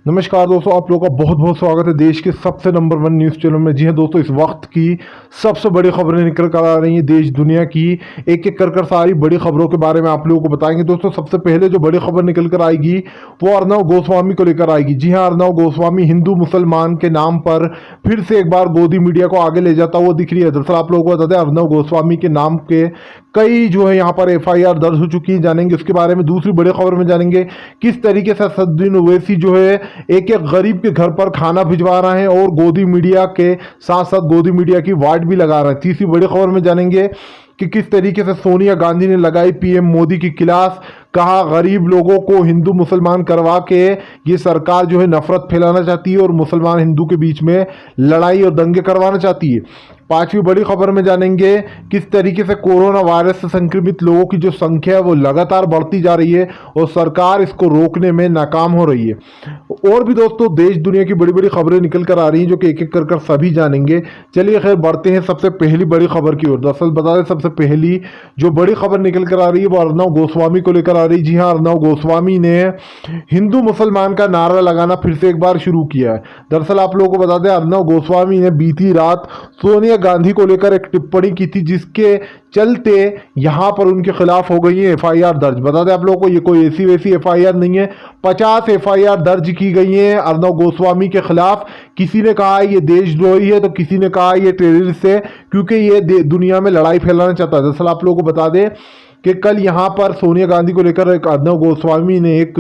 नमस्कार दोस्तों, आप लोगों का बहुत बहुत स्वागत है देश के सबसे नंबर 1 न्यूज़ चैनल में। जी हां दोस्तों, इस वक्त की सबसे बड़ी खबरें निकल कर आ रही हैं देश दुनिया की। एक एक कर सारी बड़ी खबरों के बारे में आप लोगों को बताएंगे। दोस्तों, सबसे पहले जो बड़ी खबर निकल कर आएगी वो अर्नब गोस्वामी को लेकर आएगी। जी हाँ, अर्नब गोस्वामी हिंदू मुसलमान के नाम पर फिर से एक बार गोदी मीडिया को आगे ले जाता हुआ दिख रही है। दरअसल आप लोगों को बता दें, अर्नब गोस्वामी के नाम के कई जो है यहाँ पर FIR दर्ज हो चुकी है, जानेंगे उसके बारे में। दूसरी बड़ी खबर में जानेंगे किस तरीके से असदुद्दीन ओवैसी जो है एक एक गरीब के घर पर खाना भिजवा रहे हैं और गोदी मीडिया के साथ साथ गोदी मीडिया की वार्ड भी लगा रहे हैं। तीसरी बड़ी खबर में जानेंगे कि किस तरीके से सोनिया गांधी ने लगाई PM मोदी की क्लास। कहा गरीब लोगों को हिंदू मुसलमान करवा के ये सरकार जो है नफरत फैलाना चाहती है और मुसलमान हिंदू के बीच में लड़ाई और दंगे करवाना चाहती है। पांचवी बड़ी खबर में जानेंगे किस तरीके से कोरोना वायरस से संक्रमित लोगों की जो संख्या है वो लगातार बढ़ती जा रही है और सरकार इसको रोकने में नाकाम हो रही है। और भी दोस्तों देश दुनिया की बड़ी बड़ी खबरें निकल कर आ रही हैं जो कि एक एक कर सभी जानेंगे। चलिए खैर बढ़ते हैं सबसे पहली बड़ी खबर की ओर। दरअसल बता दें, सबसे पहली जो बड़ी खबर निकल कर आ रही है वो अर्नब गोस्वामी को लेकर आ रही है। जी हाँ, अर्नब गोस्वामी ने हिंदू मुसलमान का नारा लगाना फिर से एक बार शुरू किया है। दरअसल आप लोगों को बता दें, अर्नब गोस्वामी ने बीती रात सोनिया गांधी को लेकर एक टिप्पणी की थी जिसके चलते यहां पर उनके खिलाफ हो गई है FIR दर्ज। बता दें आप लोगों को, ये कोई ऐसी वैसी FIR नहीं है, 50 FIR दर्ज की गई है अर्नब गोस्वामी के खिलाफ। किसी ने कहा ये देशद्रोही है तो किसी ने कहा ये टेररिस्ट है क्योंकि ये दुनिया में लड़ाई फैलाना चाहता है। दरअसल आप लोगों को बता दें कि कल यहाँ पर सोनिया गांधी को लेकर एक अर्नब गोस्वामी ने एक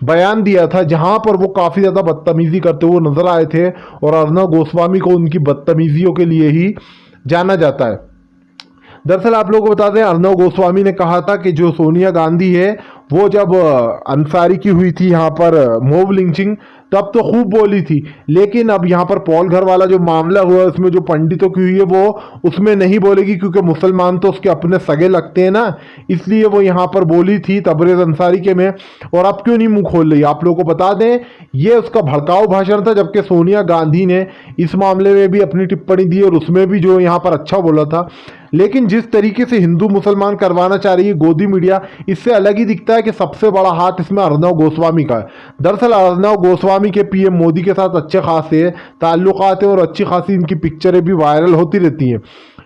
बयान दिया था जहां पर वो काफ़ी ज़्यादा बदतमीजी करते हुए नजर आए थे और अर्नब गोस्वामी को उनकी बदतमीजियों के लिए ही जाना जाता है। दरअसल आप लोगों को बता दें, अर्नब गोस्वामी ने कहा था कि जो सोनिया गांधी है वो जब अंसारी की हुई थी यहाँ पर मॉब लिंचिंग तब तो खूब बोली थी, लेकिन अब यहाँ पर पॉल घर वाला जो मामला हुआ उसमें जो पंडितों की हुई है वो उसमें नहीं बोलेगी क्योंकि मुसलमान तो उसके अपने सगे लगते हैं ना, इसलिए वो यहाँ पर बोली थी तबरेज अंसारी के में। और अब क्यों नहीं मुंह खोल रही? आप लोगों को बता दें ये उसका भड़काऊ भाषण था, जबकि सोनिया गांधी ने इस मामले में भी अपनी टिप्पणी दी और उसमें भी जो यहाँ पर अच्छा बोला था। लेकिन जिस तरीके से हिंदू मुसलमान करवाना चाह रही है गोदी मीडिया, इससे अलग ही दिखता है कि सबसे बड़ा हाथ इसमें अर्नब गोस्वामी का है। दरअसल अर्नब गोस्वामी के PM मोदी के साथ अच्छे खासे ताल्लुकात हैं और अच्छी खासी इनकी पिक्चरें भी वायरल होती रहती हैं।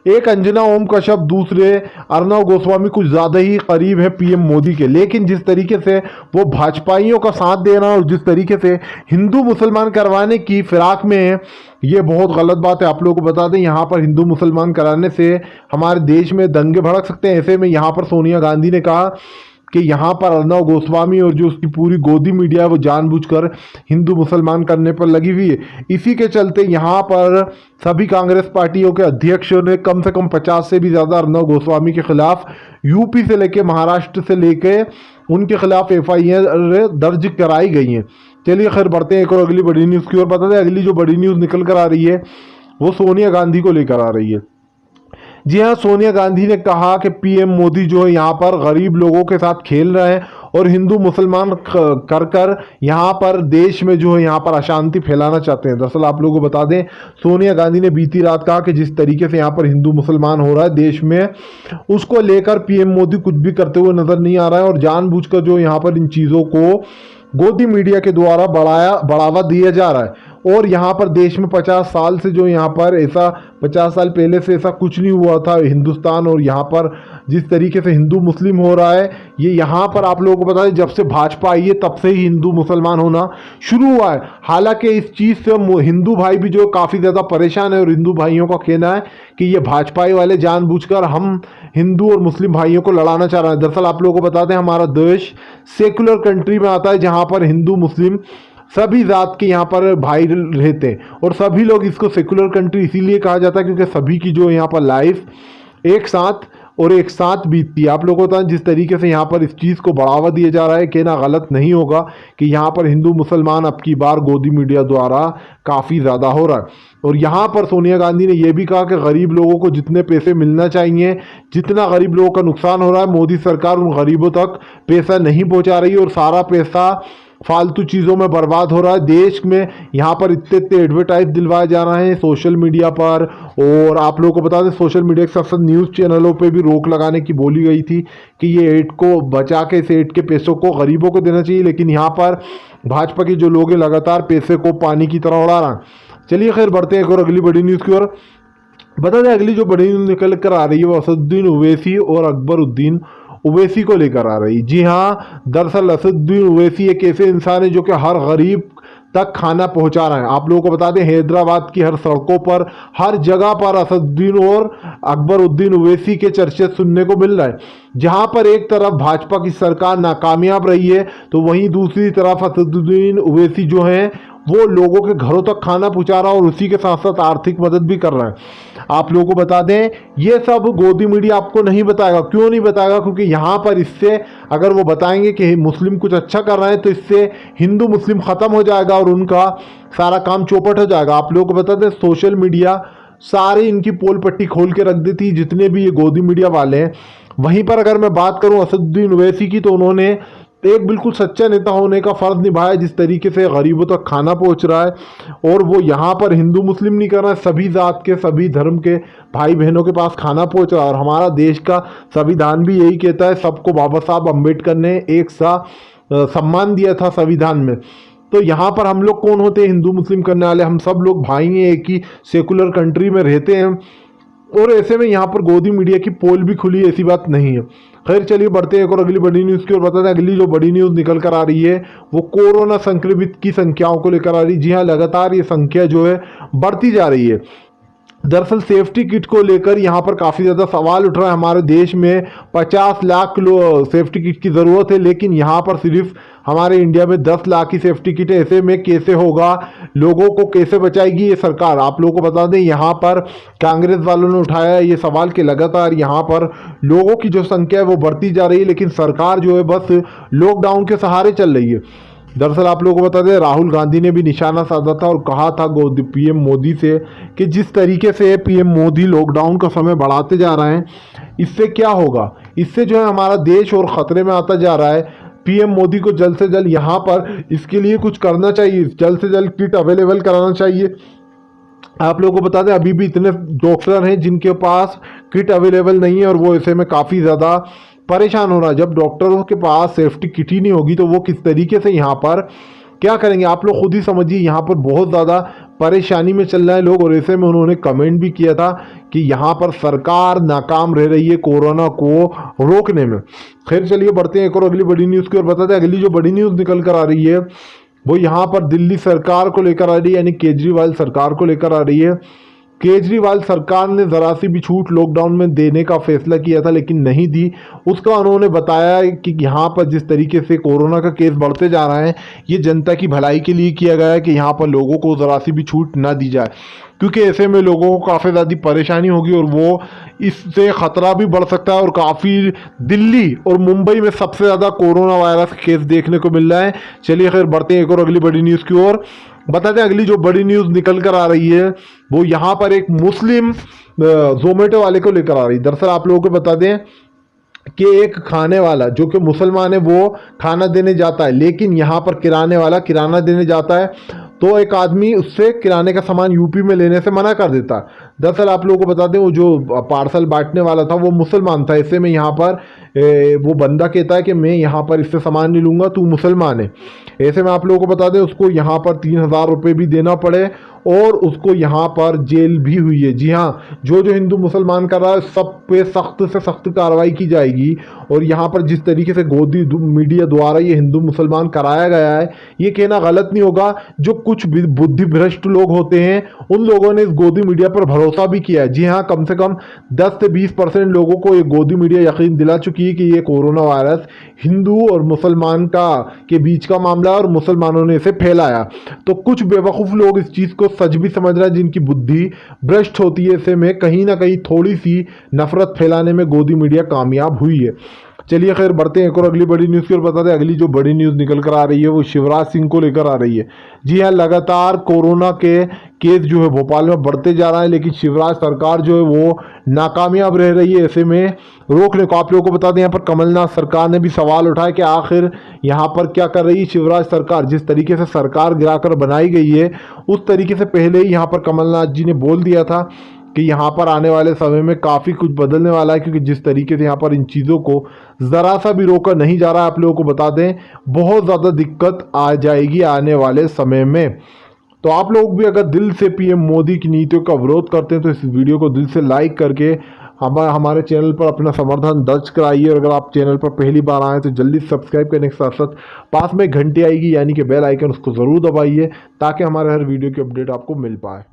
एक अंजना ओम कश्यप, दूसरे अर्नब गोस्वामी कुछ ज़्यादा ही करीब है PM मोदी के, लेकिन जिस तरीके से वो भाजपाइयों का साथ देना और जिस तरीके से हिंदू मुसलमान करवाने की फिराक में है, ये बहुत गलत बात है। आप लोगों को बता दें, यहाँ पर हिंदू मुसलमान कराने से हमारे देश में दंगे भड़क सकते हैं। ऐसे में यहाँ पर सोनिया गांधी ने कहा कि यहाँ पर अर्नब गोस्वामी और जो उसकी पूरी गोदी मीडिया है वो जानबूझकर हिंदू मुसलमान करने पर लगी हुई है। इसी के चलते यहाँ पर सभी कांग्रेस पार्टियों के अध्यक्षों ने कम से कम 50 से भी ज़्यादा अर्नब गोस्वामी के खिलाफ UP से लेके महाराष्ट्र से लेके उनके खिलाफ FIR दर्ज कराई गई हैं। चलिए खैर बढ़ते हैं एक और अगली बड़ी न्यूज़ की ओर। बता दें, अगली जो बड़ी न्यूज़ निकल कर आ रही है वो सोनिया गांधी को लेकर आ रही है। जी हाँ, सोनिया गांधी ने कहा कि PM मोदी जो है यहाँ पर गरीब लोगों के साथ खेल रहे हैं और हिंदू मुसलमान कर यहाँ पर देश में जो है यहाँ पर अशांति फैलाना चाहते हैं। दरअसल आप लोगों को बता दें, सोनिया गांधी ने बीती रात कहा कि जिस तरीके से यहाँ पर हिंदू मुसलमान हो रहा है देश में, उसको लेकर PM मोदी कुछ भी करते हुए नजर नहीं आ रहा है और जानबूझकर जो यहाँ पर इन चीज़ों को गोदी मीडिया के द्वारा बढ़ावा दिया जा रहा है। और यहाँ पर देश में 50 साल से जो यहाँ पर ऐसा 50 साल पहले से ऐसा कुछ नहीं हुआ था हिंदुस्तान, और यहाँ पर जिस तरीके से हिंदू मुस्लिम हो रहा है, ये यहाँ पर आप लोगों को बता दें जब से भाजपा आई है तब से ही हिंदू मुसलमान होना शुरू हुआ है। हालांकि इस चीज़ से हिंदू भाई भी जो काफ़ी ज़्यादा परेशान है और हिंदू भाइयों का कहना है कि ये भाजपाई वाले जानबूझकर हम हिंदू और मुस्लिम भाइयों को लड़ाना चाह रहे हैं। दरअसल आप लोगों को बता दें, हमारा देश सेकुलर कंट्री में आता है जहाँ पर हिंदू मुस्लिम सभी जात के यहाँ पर भाई रहते हैं और सभी लोग इसको सेकुलर कंट्री इसीलिए कहा जाता है क्योंकि सभी की जो यहाँ पर लाइफ एक साथ बीतती है। आप लोगों को पता है जिस तरीके से यहाँ पर इस चीज़ को बढ़ावा दिया जा रहा है, कहना गलत नहीं होगा कि यहाँ पर हिंदू मुसलमान अब की बार गोदी मीडिया द्वारा काफ़ी ज़्यादा हो रहा है। और यहाँ पर सोनिया गांधी ने यह भी कहा कि गरीब लोगों को जितने पैसे मिलना चाहिए, जितना गरीब लोगों का नुकसान हो रहा है, मोदी सरकार उन गरीबों तक पैसा नहीं पहुँचा रही और सारा पैसा फालतू चीज़ों में बर्बाद हो रहा है। देश में यहाँ पर इतने इतने एडवर्टाइज दिलवाए जा रहे हैं सोशल मीडिया पर। और आप लोगों को बता दें, सोशल मीडिया के साथ साथ न्यूज़ चैनलों पे भी रोक लगाने की बोली गई थी कि ये एड को बचा के इस एड के पैसों को गरीबों को देना चाहिए, लेकिन यहाँ पर भाजपा के जो लोग हैं लगातार पैसे को पानी की तरह उड़ा रहे हैं। चलिए खैर बढ़ते हैं एक और अगली बड़ी न्यूज़ की ओर। बता दें अगली जो बड़ी न्यूज़ निकल कर आ रही है वो असदुद्दीन ओवैसी और अकबरुद्दीन ओवैसी को लेकर आ रही। जी हाँ, दरअसल असदुद्दीन ओवैसी एक ऐसे इंसान है जो कि हर गरीब तक खाना पहुंचा रहे हैं। आप लोगों को बता दें, हैदराबाद की हर सड़कों पर, हर जगह पर असदुद्दीन और अकबरुद्दीन ओवैसी के चर्चे सुनने को मिल रहे हैं। जहां पर एक तरफ भाजपा की सरकार नाकामयाब रही है, तो वहीं दूसरी तरफ असदुद्दीन ओवैसी जो हैं वो लोगों के घरों तक खाना पहुंचा रहा है और उसी के साथ साथ आर्थिक मदद भी कर रहा है। आप लोगों को बता दें, ये सब गोदी मीडिया आपको नहीं बताएगा। क्यों नहीं बताएगा? क्योंकि यहाँ पर इससे अगर वो बताएंगे कि मुस्लिम कुछ अच्छा कर रहे हैं तो इससे हिंदू मुस्लिम ख़त्म हो जाएगा और उनका सारा काम चौपट हो जाएगा। आप लोगों को बता दें, सोशल मीडिया सारी इनकी पोल पट्टी खोल के रख देती, जितने भी ये गोदी मीडिया वाले हैं। वहीं पर अगर मैं बात करूं असदुद्दीन ओवैसी की, तो उन्होंने एक बिल्कुल सच्चा नेता होने का फ़र्ज निभाया, जिस तरीके से गरीबों तक खाना पहुंच रहा है। और वो यहाँ पर हिंदू मुस्लिम नहीं कर रहा है, सभी जात के सभी धर्म के भाई बहनों के पास खाना पहुंच रहा है। और हमारा देश का संविधान भी यही कहता है, सबको बाबा साहब अम्बेडकर ने एक सा सम्मान दिया था संविधान में। तो यहाँ पर हम लोग कौन होते हैं हिंदू मुस्लिम करने वाले? हम सब लोग भाई हैं, एक ही सेकुलर कंट्री में रहते हैं। और ऐसे में यहाँ पर गोदी मीडिया की पोल भी खुली, ऐसी बात नहीं है। खैर चलिए बढ़ते हैं एक और अगली बड़ी न्यूज़ की ओर। बता दें अगली जो बड़ी न्यूज़ निकल कर आ रही है वो कोरोना संक्रमित की संख्याओं को लेकर आ रही है। जी हाँ, लगातार ये संख्या जो है बढ़ती जा रही है। दरअसल सेफ्टी किट को लेकर यहाँ पर काफ़ी ज़्यादा सवाल उठ रहा है। हमारे देश में 50 लाख सेफ्टी किट की ज़रूरत है, लेकिन यहाँ पर सिर्फ हमारे इंडिया में 10 लाख की सेफ्टी किट है। ऐसे में कैसे होगा? लोगों को कैसे बचाएगी ये सरकार? आप लोगों को बता दें, यहाँ पर कांग्रेस वालों ने उठाया ये सवाल कि लगातार यहाँ पर लोगों की जो संख्या है वो बढ़ती जा रही है, लेकिन सरकार जो है बस लॉकडाउन के सहारे चल रही है। दरअसल आप लोगों को बता दें, राहुल गांधी ने भी निशाना साधा था और कहा था पीएम मोदी से कि जिस तरीके से पीएम मोदी लॉकडाउन का समय बढ़ाते जा रहे हैं, इससे क्या होगा? इससे जो है हमारा देश और ख़तरे में आता जा रहा है। पीएम मोदी को जल्द से जल्द यहाँ पर इसके लिए कुछ करना चाहिए, जल्द से जल्द किट अवेलेबल कराना चाहिए। आप लोगों को बता दें, अभी भी इतने डॉक्टर हैं जिनके पास किट अवेलेबल नहीं है और वो ऐसे में काफ़ी ज़्यादा परेशान हो रहा है। जब डॉक्टरों के पास सेफ्टी किट ही नहीं होगी तो वो किस तरीके से यहाँ पर क्या करेंगे? आप लोग खुद ही समझिए, यहाँ पर बहुत ज़्यादा परेशानी में चल रहे हैं लोग। और ऐसे में उन्होंने कमेंट भी किया था कि यहाँ पर सरकार नाकाम रह रही है कोरोना को रोकने में। खैर चलिए बढ़ते हैं एक और अगली बड़ी न्यूज़ की ओर। बताते हैं अगली जो बड़ी न्यूज़ निकल कर आ रही है वो यहाँ पर दिल्ली सरकार को लेकर आ रही है, यानी केजरीवाल सरकार को लेकर आ रही है। केजरीवाल सरकार ने ज़रा सी भी छूट लॉकडाउन में देने का फैसला किया था, लेकिन नहीं दी। उसका उन्होंने बताया कि यहाँ पर जिस तरीके से कोरोना का केस बढ़ते जा रहा है, ये जनता की भलाई के लिए किया गया है कि यहाँ पर लोगों को ज़रा सी भी छूट ना दी जाए, क्योंकि ऐसे में लोगों को काफ़ी ज़्यादा परेशानी होगी और वो इससे ख़तरा भी बढ़ सकता है। और काफ़ी दिल्ली और मुंबई में सबसे ज़्यादा कोरोना वायरस केस देखने को मिल रहा है। चलिए खैर बढ़ते हैं एक और अगली बड़ी न्यूज़ की ओर। बताते हैं अगली जो बड़ी न्यूज़ निकल कर आ रही है वो यहाँ पर एक मुस्लिम जोमेटो वाले को लेकर आ रही है। दरअसल आप लोगों को बता दें कि एक खाने वाला जो कि मुसलमान है वो खाना देने जाता है, लेकिन यहाँ पर किराने वाला किराना देने जाता है तो एक आदमी उससे किराने का सामान यूपी में लेने से मना कर देता है। दरअसल आप लोगों को बता दें, वो जो पार्सल बांटने वाला था वो मुसलमान था। ऐसे में यहाँ पर वो बंदा कहता है कि मैं यहाँ पर इससे सामान नहीं लूँगा, तू मुसलमान है। ऐसे में आप लोगों को बता दें, उसको यहाँ पर 3000 रुपये भी देना पड़े और उसको यहाँ पर जेल भी हुई है। जी हाँ, जो हिंदू मुसलमान कर रहा है सब पे सख्त से सख्त कार्रवाई की जाएगी। और यहाँ पर जिस तरीके से गोदी मीडिया द्वारा ये हिंदू मुसलमान कराया गया है, ये कहना गलत नहीं होगा। जो कुछ बुद्धि भ्रष्ट लोग होते हैं उन लोगों ने इस गोदी मीडिया पर भरोसा भी किया है। जी हाँ, कम से कम 10 से 20% लोगों को ये गोदी मीडिया यकीन दिला चुकी है कि ये कोरोना वायरस हिंदू और मुसलमान के बीच का मामला है और मुसलमानों ने इसे फैलाया। तो कुछ बेवकूफ़ लोग इस चीज़ को सच भी समझ रहे हैं, जिनकी बुद्धि भ्रष्ट होती है। ऐसे में कहीं ना कहीं थोड़ी सी नफरत फैलाने में गोदी मीडिया कामयाब हुई है। चलिए खैर बढ़ते हैं एक और अगली बड़ी न्यूज़ की ओर। बताते हैं अगली जो बड़ी न्यूज़ निकल कर आ रही है वो शिवराज सिंह को लेकर आ रही है। जी हाँ, लगातार कोरोना के केस जो है भोपाल में बढ़ते जा रहा है, लेकिन शिवराज सरकार जो है वो नाकामयाब रह रही है ऐसे में रोकने को। आप लोगों को बता दें यहाँ पर कमलनाथ सरकार ने भी सवाल उठाया कि आखिर यहाँ पर क्या कर रही है शिवराज सरकार। जिस तरीके से सरकार गिराकर बनाई गई है उस तरीके से पहले ही यहाँ पर कमलनाथ जी ने बोल दिया था कि यहाँ पर आने वाले समय में काफ़ी कुछ बदलने वाला है, क्योंकि जिस तरीके से यहाँ पर इन चीज़ों को ज़रा सा भी रोका नहीं जा रहा है। आप लोगों को बता दें बहुत ज़्यादा दिक्कत आ जाएगी आने वाले समय में। तो आप लोग भी अगर दिल से पीएम मोदी की नीतियों का विरोध करते हैं तो इस वीडियो को दिल से लाइक करके हमारे चैनल पर अपना समर्थन दर्ज कराइए। और अगर आप चैनल पर पहली बार आए तो जल्दी सब्सक्राइब करने के साथ साथ पास में घंटी आएगी यानी कि बेल आइकन, उसको ज़रूर दबाइए ताकि हमारे हर वीडियो की अपडेट आपको मिल पाए।